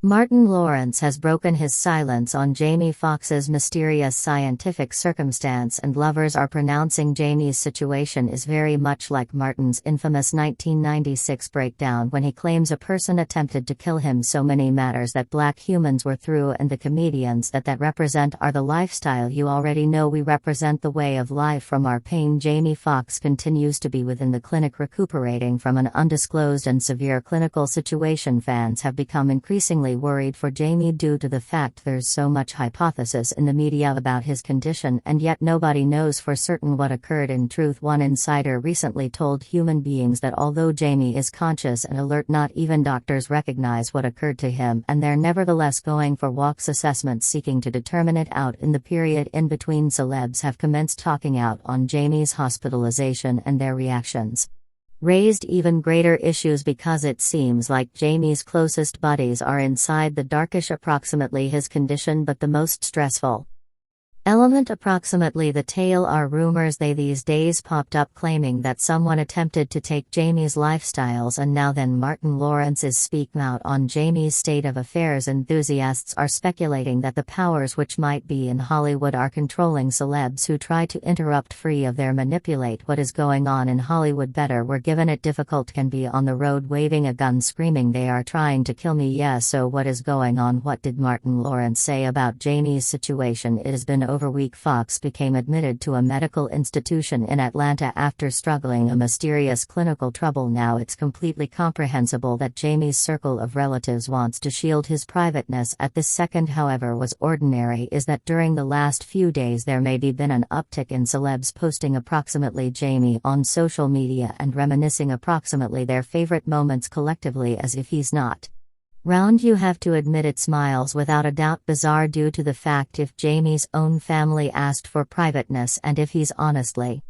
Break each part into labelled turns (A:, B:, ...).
A: Martin Lawrence has broken his silence on Jamie Foxx's mysterious scientific circumstance, and lovers are pronouncing Jamie's situation is very much like Martin's infamous 1996 breakdown when he claims a person attempted to kill him. So many matters that black humans were through, and the comedians that represent are the lifestyle you already know. We represent the way of life from our pain. Jamie Foxx continues to be within the clinic recuperating from an undisclosed and severe clinical situation. Fans have become increasingly worried for Jamie due to the fact there's so much hypothesis in the media about his condition, and yet nobody knows for certain what occurred in truth. One insider recently told Human Beings that although Jamie is conscious and alert, not even doctors recognize what occurred to him, and they're nevertheless going for Foxx assessments seeking to determine it. Out in the period in between, celebs have commenced talking out on Jamie's hospitalization, and their reactions raised even greater issues because it seems like Jamie's closest buddies are inside the darkish. Approximately his condition, but the most stressful element approximately the tale are rumors they these days popped up claiming that someone attempted to take Jamie's lifestyles, and now then Martin Lawrence is speaking out on Jamie's state of affairs. Enthusiasts are speculating that the powers which might be in Hollywood are controlling celebs who try to interrupt free of their manipulate what is going on in Hollywood. Better we're given it difficult can be on the road waving a gun screaming they are trying to kill me. Yeah, so what is going on? What did Martin Lawrence say about Jamie's situation? It has been over a week. Foxx became admitted to a medical institution in Atlanta after struggling a mysterious clinical trouble. Now it's completely comprehensible that Jamie's circle of relatives wants to shield his privateness at this second. However, what's ordinary is that during the last few days there may be been an uptick in celebs posting approximately Jamie on social media and reminiscing approximately their favorite moments collectively as if he's not round. You have to admit it smiles without a doubt bizarre due to the fact if Jamie's own family asked for privateness and if he's honestly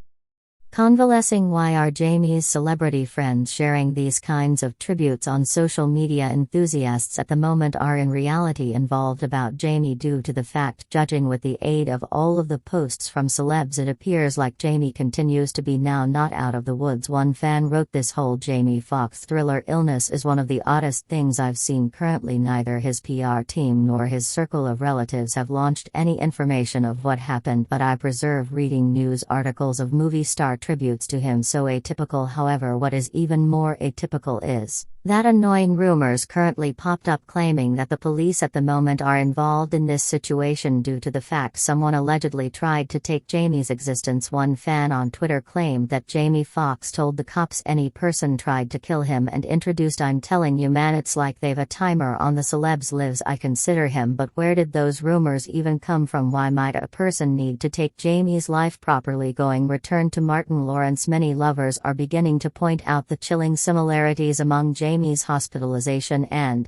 A: convalescing. Why are Jamie's celebrity friends sharing these kinds of tributes on social media? Enthusiasts at the moment are in reality involved about Jamie due to the fact, judging with the aid of all of the posts from celebs, it appears like Jamie continues to be now not out of the woods. One fan wrote, "This whole Jamie Foxx thriller illness is one of the oddest things I've seen currently. Neither his PR team nor his circle of relatives have launched any information of what happened, but I preserve reading news articles of movie star tributes to him. So atypical." However, what is even more atypical is that annoying rumors currently popped up claiming that the police at the moment are involved in this situation due to the fact someone allegedly tried to take Jamie's existence. One fan on Twitter claimed that Jamie Foxx told the cops any person tried to kill him and introduced, "I'm telling you man, it's like they've a timer on the celebs' lives. I consider him." But where did those rumors even come from? Why might a person need to take Jamie's life? Properly going return to Martin Lawrence. Many lovers are beginning to point out the chilling similarities among Jamie's hospitalization and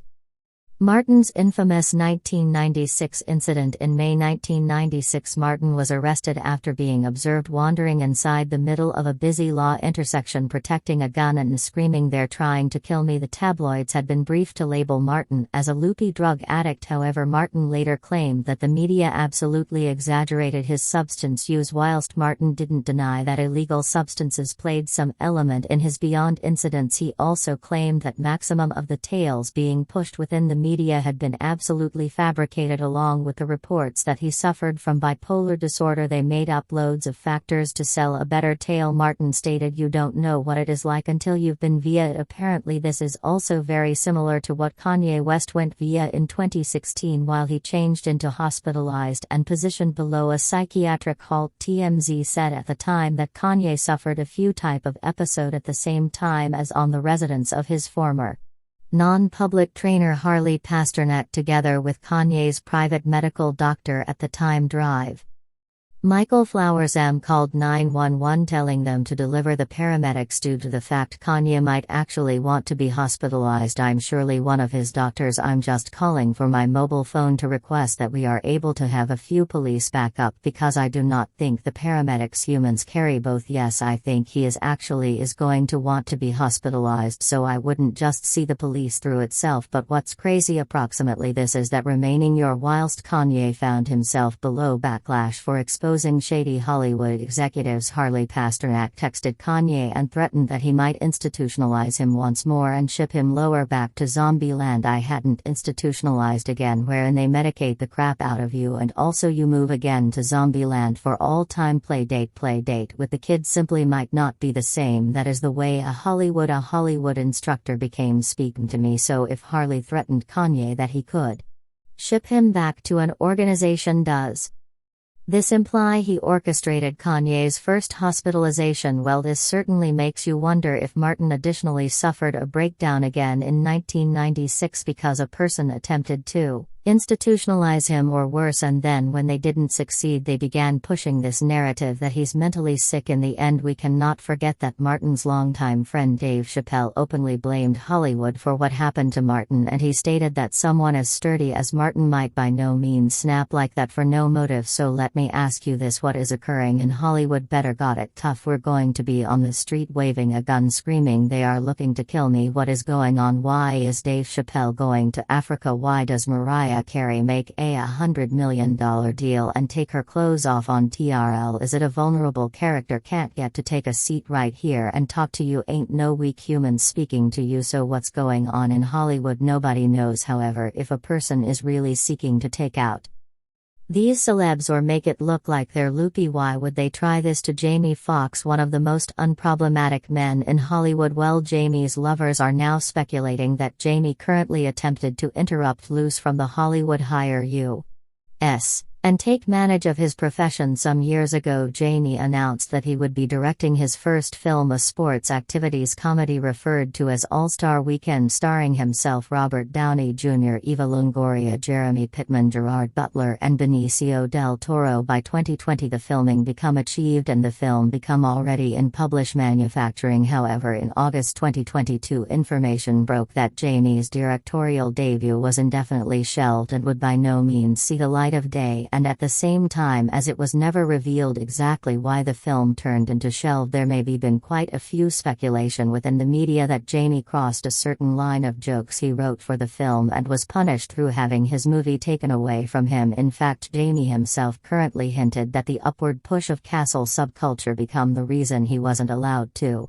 A: Martin's infamous 1996 incident. In May 1996, Martin was arrested after being observed wandering inside the middle of a busy law intersection protecting a gun and screaming, "They're trying to kill me." The tabloids had been briefed to label Martin as a loopy drug addict. However, Martin later claimed that the media absolutely exaggerated his substance use. Whilst Martin didn't deny that illegal substances played some element in his beyond incidents, he also claimed that maximum of the tales being pushed within the media had been absolutely fabricated, along with the reports that he suffered from bipolar disorder. They made up loads of factors to sell a better tale. Martin stated, "You don't know what it is like until you've been via it." Apparently this is also very similar to what Kanye West went via in 2016 while he changed into hospitalized and positioned below a psychiatric halt. TMZ said at the time that Kanye suffered a few type of episode at the same time as on the residence of his former non-public trainer Harley Pasternak, together with Kanye's private medical doctor at the time. Drive Michael Flowers called 911 telling them to deliver the paramedics due to the fact Kanye might actually want to be hospitalized. "I'm surely one of his doctors. I'm just calling for my mobile phone to request that we are able to have a few police backup because I do not think the paramedics humans carry both. Yes, I think he is going to want to be hospitalized, so I wouldn't just see the police through itself." But what's crazy approximately this is that remaining your whilst Kanye found himself below backlash for exposing opposing shady Hollywood executives. Harley Pasternak texted Kanye and threatened that he might institutionalize him once more and ship him lower back to Zombieland. I hadn't institutionalized again, wherein they medicate the crap out of you and also you move again to Zombieland for all time. Play date with the kids simply might not be the same. That is the way a Hollywood instructor became speaking to me. So if Harley threatened Kanye that he could ship him back to an organization, does this imply he orchestrated Kanye's first hospitalization? Well, this certainly makes you wonder if Martin additionally suffered a breakdown again in 1996 because a person attempted to institutionalize him or worse, and then when they didn't succeed they began pushing this narrative that he's mentally sick. In the end, we cannot forget that Martin's longtime friend Dave Chappelle openly blamed Hollywood for what happened to Martin, and he stated that someone as sturdy as Martin might by no means snap like that for no motive. So let me ask you this: what is occurring in Hollywood? Better got it tough. We're going to be on the street waving a gun screaming they are looking to kill me. What is going on? Why is Dave Chappelle going to Africa? Why does Mariah Carey make a $100 million deal and take her clothes off on TRL? Is it a vulnerable character? Can't get to take a seat right here and talk to you? Ain't no weak human speaking to you. So what's going on in Hollywood? Nobody knows. However, if a person is really seeking to take out these celebs or make it look like they're loopy, why would they try this to Jamie Foxx, one of the most unproblematic men in Hollywood? Well, Jamie's lovers are now speculating that Jamie currently attempted to interrupt loose from the Hollywood hire U.S. and take manage of his profession. Some years ago, Jamie announced that he would be directing his first film, a sports activities comedy referred to as All-Star Weekend, starring himself, Robert Downey Jr., Eva Longoria, Jeremy Pittman, Gerard Butler, and Benicio del Toro. By 2020 the filming become achieved and the film become already in published manufacturing. However, in August 2022 information broke that Jamie's directorial debut was indefinitely shelved and would by no means see the light of day. And at the same time, as it was never revealed exactly why the film turned into shelved, there may be been quite a few speculation within the media that Jamie crossed a certain line of jokes he wrote for the film and was punished through having his movie taken away from him. In fact, Jamie himself currently hinted that the upward push of castle subculture become the reason he wasn't allowed to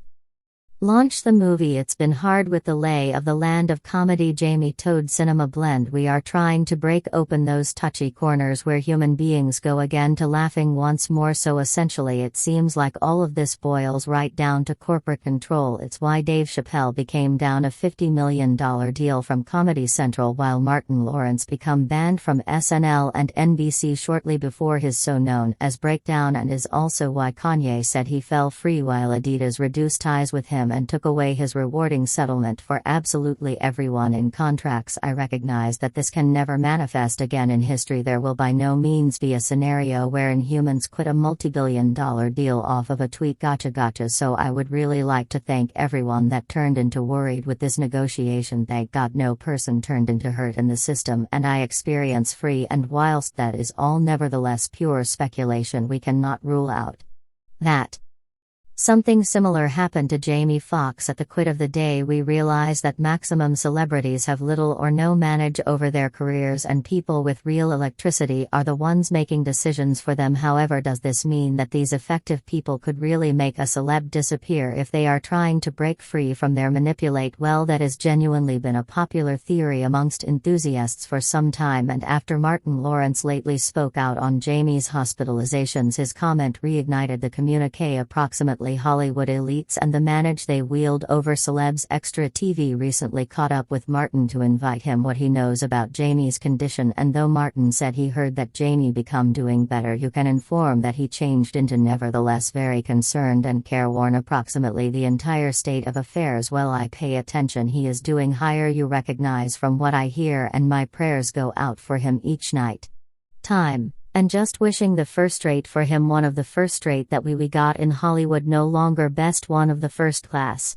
A: launch the movie. It's been hard with the lay of the land of comedy. Jamie told Cinema Blend, we are trying to break open those touchy corners where human beings go again to laughing once more. So essentially it seems like all of this boils right down to corporate control. It's why Dave Chappelle became down a $50 million deal from Comedy Central, while Martin Lawrence become banned from SNL and NBC shortly before his so known as breakdown, and is also why Kanye said he fell free while Adidas reduced ties with him and took away his rewarding settlement for absolutely everyone in contracts. I recognize that this can never manifest again in history. There will by no means be a scenario wherein humans quit a multi-billion-dollar deal off of a tweet. Gotcha. So I would really like to thank everyone that turned into worried with this negotiation. Thank God no person turned into hurt in the system, and I experience free. And whilst that is all nevertheless pure speculation, we cannot rule out that something similar happened to Jamie Foxx. At the quit of the day, we realize that maximum celebrities have little or no manage over their careers, and people with real electricity are the ones making decisions for them. However, does this mean that these effective people could really make a celeb disappear if they are trying to break free from their manipulate? Well, that has genuinely been a popular theory amongst enthusiasts for some time, and after Martin Lawrence lately spoke out on Jamie's hospitalizations, his comment reignited the communique. Approximately Hollywood elites and the manage they wield over celebs. Extra TV recently caught up with Martin to invite him what he knows about Jamie's condition, and though Martin said he heard that Jamie become doing better, you can inform that he changed into nevertheless very concerned and careworn. Approximately the entire state of affairs. Well, I pay attention. He is doing higher, you recognize from what I hear, and my prayers go out for him each night. Time. And just wishing the first rate for him, one of the first rate that we got in Hollywood, no longer best, one of the first class.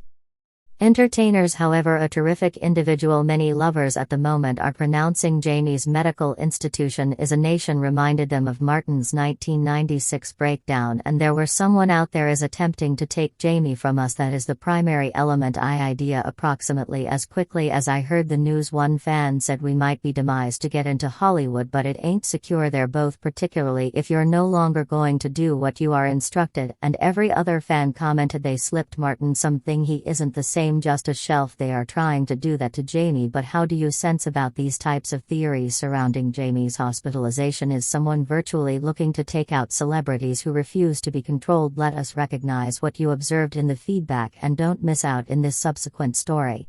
A: Entertainers, however, a terrific individual. Many lovers at the moment are pronouncing Jamie's medical institution is a nation, reminded them of Martin's 1996 breakdown, and there were someone out there is attempting to take Jamie from us. That is the primary element. Idea approximately as quickly as I heard the news, one fan said we might be demised to get into Hollywood, but it ain't secure there both, particularly if you're no longer going to do what you are instructed, and every other fan commented they slipped Martin something, he isn't the same, just a shelf. They are trying to do that to Jamie. But how do you sense about these types of theories surrounding Jamie's hospitalization? Is someone virtually looking to take out celebrities who refuse to be controlled? Let us recognize what you observed in the feedback and don't miss out in this subsequent story.